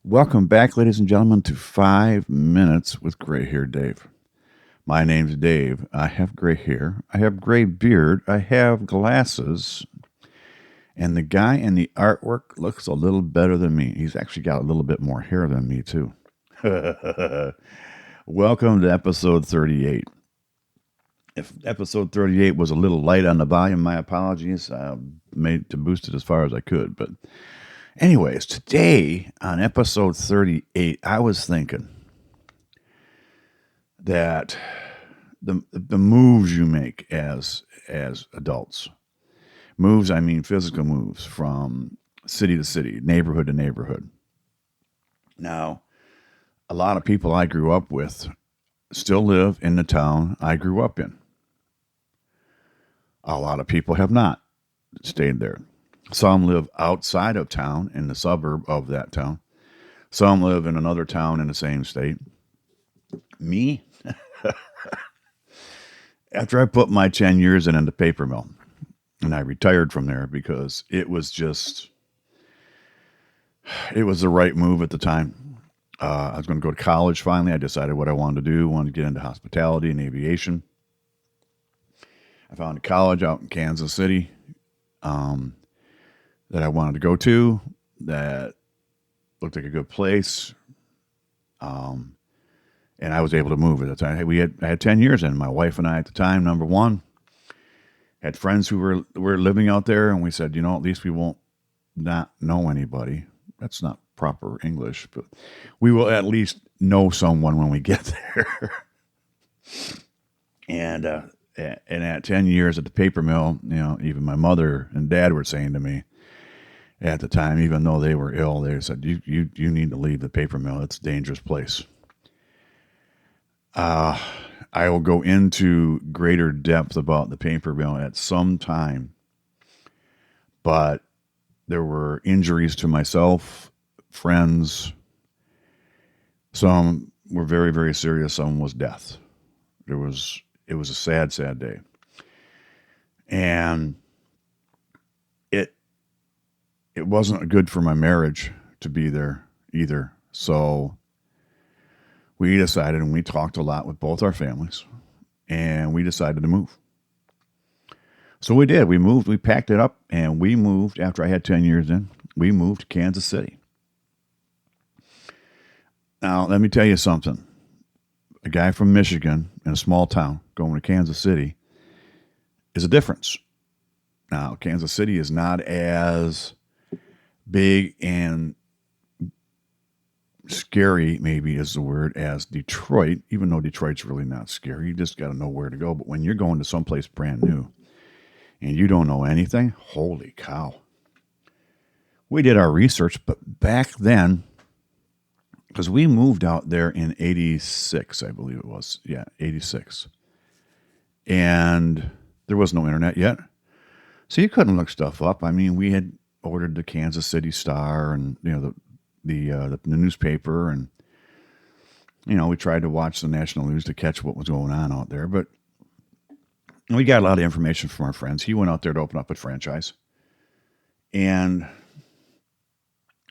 Welcome back, ladies and gentlemen, to 5 Minutes with Gray Hair Dave. My name's Dave. I have gray hair. I have gray beard. I have glasses. And the guy in the artwork looks a little better than me. He's actually got a little bit more hair than me, too. Welcome to episode 38. If episode 38 was a little light on the volume, my apologies. I made to boost it as far as I could. But anyways, today on episode 38, I was thinking that the moves you make as adults, moves, I mean physical moves from city to city, neighborhood to neighborhood. Now, a lot of people I grew up with still live in the town I grew up in. A lot of people have not stayed there. Some live outside of town in the suburb of that town. Some live in another town in the same state. Me, after I put my 10 years in the paper mill and I retired from there because it was the right move at the time. I was going to go to college finally. I decided what I wanted to do. I wanted to get into hospitality and aviation. I found a college out in Kansas City that I wanted to go to that looked like a good place. And I was able to move at the time. I had 10 years in. My wife and I at the time, number one, had friends who were living out there, and we said, at least we won't not know anybody. That's not proper English, but we will at least know someone when we get there. And at 10 years at the paper mill, even my mother and dad were saying to me at the time, even though they were ill, they said, you need to leave the paper mill. It's a dangerous place. I will go into greater depth about the paper mill at some time, but there were injuries to myself, friends. Some were very, very serious. Some was death. It was a sad, sad day. And it wasn't good for my marriage to be there either. So we decided, and we talked a lot with both our families, and we decided to move. So we did. We moved. We packed it up, and we moved after I had 10 years in. We moved to Kansas City. Now, let me tell you something. A guy from Michigan in a small town going to Kansas City is a difference. Now, Kansas City is not as big and scary, maybe is the word, as Detroit, even though Detroit's really not scary. You just got to know where to go. But when you're going to someplace brand new and you don't know anything, holy cow. We did our research, but back then, because we moved out there in 86, I believe it was. Yeah, 86. And there was no internet yet. So you couldn't look stuff up. I mean, we had ordered the Kansas City Star and, the newspaper, and we tried to watch the national news to catch what was going on out there, but we got a lot of information from our friends. He went out there to open up a franchise, and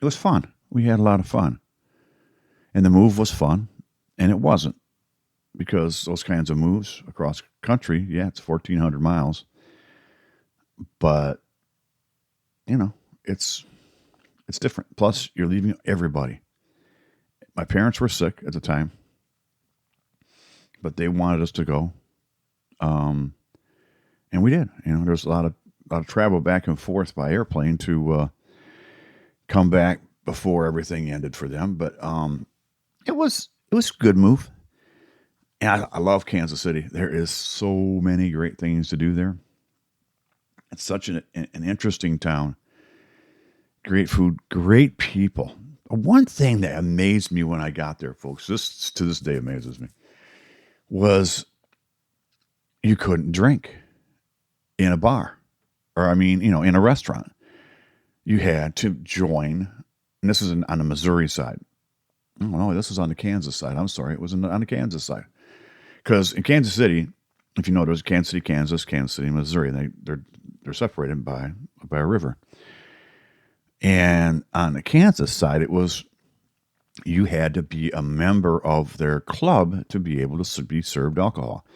it was fun. We had a lot of fun, and the move was fun, and it wasn't, because those kinds of moves across country, yeah, it's 1,400 miles, but it's different. Plus, you're leaving everybody. My parents were sick at the time, but they wanted us to go, and we did. There's a lot of travel back and forth by airplane to come back before everything ended for them. But it was a good move, and I love Kansas City. There is so many great things to do there. It's such an interesting town. Great food, great people. One thing that amazed me when I got there, folks, this to this day amazes me, was you couldn't drink in a bar, or in a restaurant. You had to join, and this is on the Missouri side. Oh no, this is on the Kansas side. I'm sorry, it was on the Kansas side. Because in Kansas City, if you know, there's Kansas City, Kansas, Kansas City, Missouri. They're separated by a river. And on the Kansas side, it was you had to be a member of their club to be able to be served alcohol.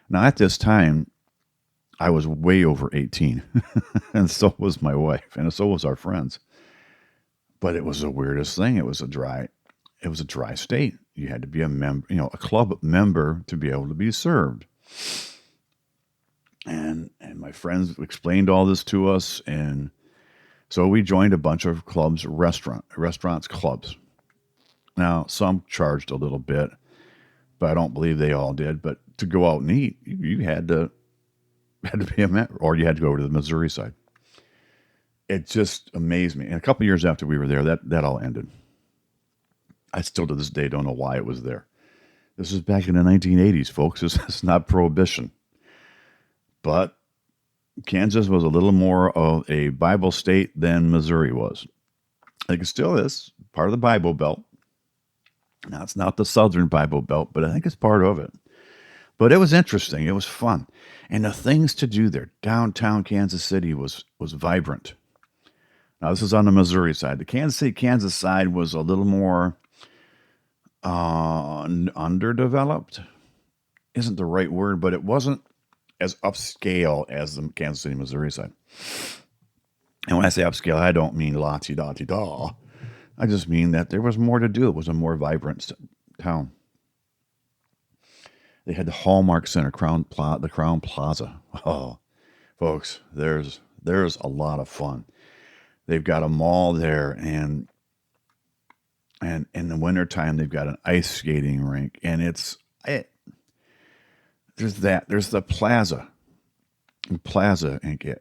Now, at this time, I was way over 18, and so was my wife, and so was our friends. But it was the weirdest thing. It was a dry state. You had to be a member, a club member to be able to be served. And my friends explained all this to us, and so we joined a bunch of clubs, restaurants, clubs. Now, some charged a little bit, but I don't believe they all did. But to go out and eat, you had to be a member, or you had to go over to the Missouri side. It just amazed me. And a couple of years after we were there, that all ended. I still to this day don't know why it was there. This is back in the 1980s, folks. This is not prohibition. But Kansas was a little more of a Bible state than Missouri was. I think it still is part of the Bible Belt. Now, it's not the Southern Bible Belt, but I think it's part of it. But it was interesting. It was fun. And the things to do there, downtown Kansas City was vibrant. Now, this is on the Missouri side. The Kansas City, Kansas side was a little more underdeveloped. Isn't the right word, but it wasn't as upscale as the Kansas City, Missouri side. And when I say upscale, I don't mean la-ti-da-ti-da. I just mean that there was more to do. It was a more vibrant town. They had the Hallmark Center, the Crown Plaza. Oh, folks, there's a lot of fun. They've got a mall there, and in the wintertime, they've got an ice skating rink, and there's the plaza. And Plaza Inc.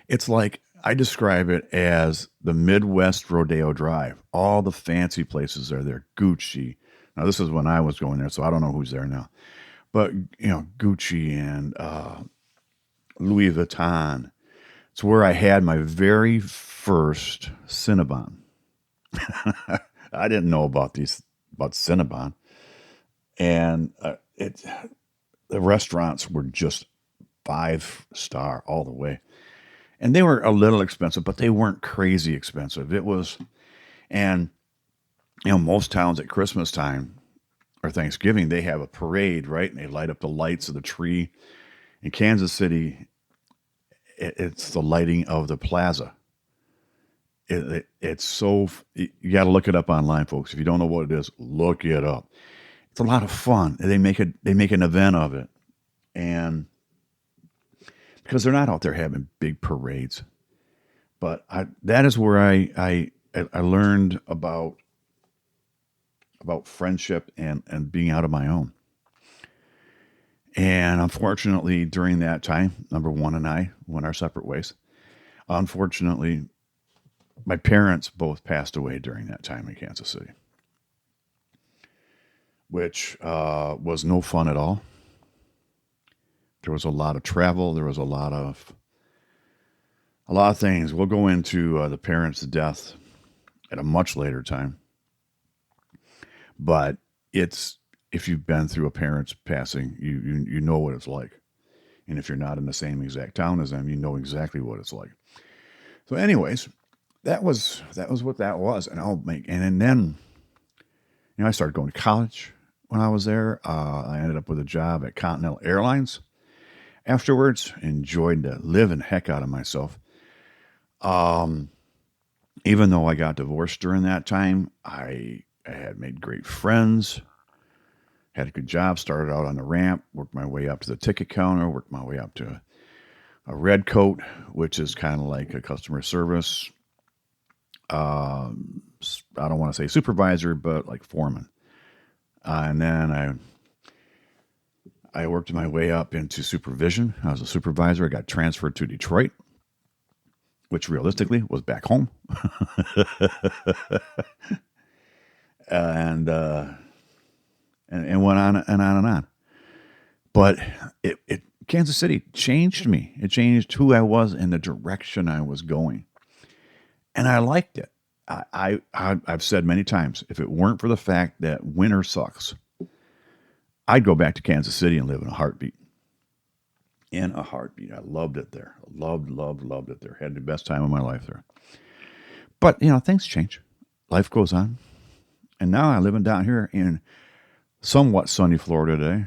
It's like, I describe it as the Midwest Rodeo Drive. All the fancy places are there. Gucci. Now, this is when I was going there, so I don't know who's there now. But, Gucci and Louis Vuitton. It's where I had my very first Cinnabon. I didn't know about Cinnabon. And the restaurants were just 5-star all the way. And they were a little expensive, but they weren't crazy expensive. It was, and most towns at Christmas time or Thanksgiving, they have a parade, right? And they light up the lights of the tree. In Kansas City, it's the lighting of the plaza. It's so, you got to look it up online, folks. If you don't know what it is, look it up. It's a lot of fun. They make an event of it. And because they're not out there having big parades. But that is where I learned about friendship and being out of my own. And unfortunately, during that time, number one and I went our separate ways. Unfortunately, my parents both passed away during that time in Kansas City, which was no fun at all. There was a lot of travel. There was a lot of things. We'll go into the parents' death at a much later time. But if you've been through a parent's passing, you know what it's like. And if you're not in the same exact town as them, you know exactly what it's like. So anyways, that was what that was. And then I started going to college when I was there. I ended up with a job at Continental Airlines. Afterwards, enjoyed the living heck out of myself. Even though I got divorced during that time, I had made great friends, had a good job, started out on the ramp, worked my way up to the ticket counter, worked my way up to a red coat, which is kind of like a customer service. I don't want to say supervisor, but like foreman. And then I worked my way up into supervision. I was a supervisor. I got transferred to Detroit, which realistically was back home. and went on and on and on. But Kansas City changed me. It changed who I was and the direction I was going. And I liked it. I've said many times, if it weren't for the fact that winter sucks, I'd go back to Kansas City and live in a heartbeat. In a heartbeat. I loved it there. Loved it there. Had the best time of my life there. But, things change. life goes on. And now I'm living down here in somewhat sunny Florida today.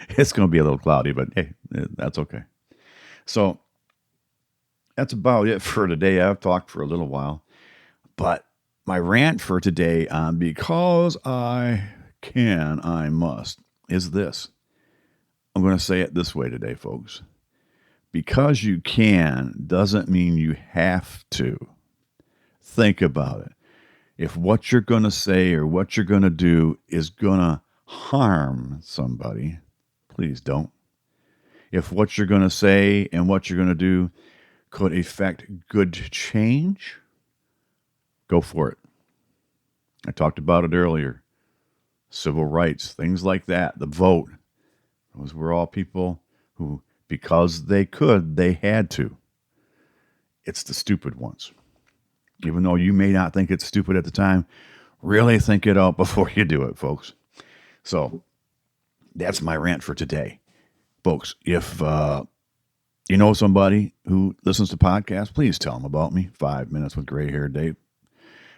It's going to be a little cloudy, but hey, that's okay. So that's about it for today. I've talked for a little while, but my rant for today on because I can, I must, is this. I'm going to say it this way today, folks. Because you can doesn't mean you have to. Think about it. If what you're going to say or what you're going to do is going to harm somebody, please don't. If what you're going to say and what you're going to do could affect good change, go for it. I talked about it earlier. Civil rights, things like that, the vote. Those were all people who, because they could, they had to. It's the stupid ones. Even though you may not think it's stupid at the time, really think it out before you do it, folks. So that's my rant for today. Folks, if you know somebody who listens to podcasts, please tell them about me. 5 minutes with Gray Hair Dave.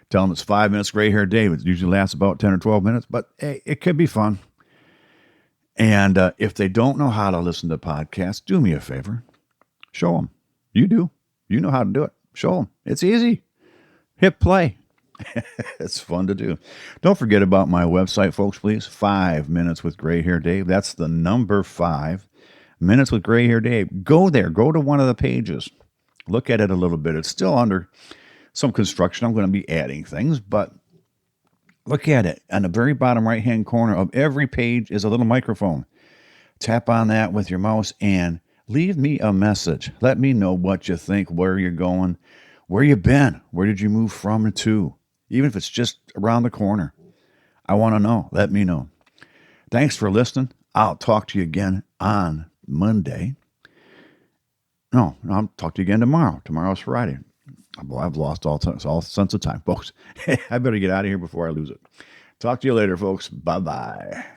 Tell them it's 5 minutes Gray Hair Dave. It usually lasts about 10 or 12 minutes, but hey, it could be fun. And if they don't know how to listen to podcasts, do me a favor. Show them. You do. You know how to do it. Show them. It's easy. Hit play. It's fun to do. Don't forget about my website, folks, please. 5 minutes with Gray Hair Dave. That's the number 5 minutes with Gray Hair Dave. Go there. Go to one of the pages. Look at it a little bit. It's still under some construction. I'm going to be adding things, but look at it. On the very bottom right-hand corner of every page is a little microphone. Tap on that with your mouse and leave me a message. Let me know what you think, where you're going, where you been, where did you move from and to, even if it's just around the corner. I want to know. Let me know. Thanks for listening. I'll talk to you again on Monday. No, I'll talk to you again tomorrow. Tomorrow's Friday. I've lost all sense of time, folks. I better get out of here before I lose it. Talk to you later, folks. Bye-bye.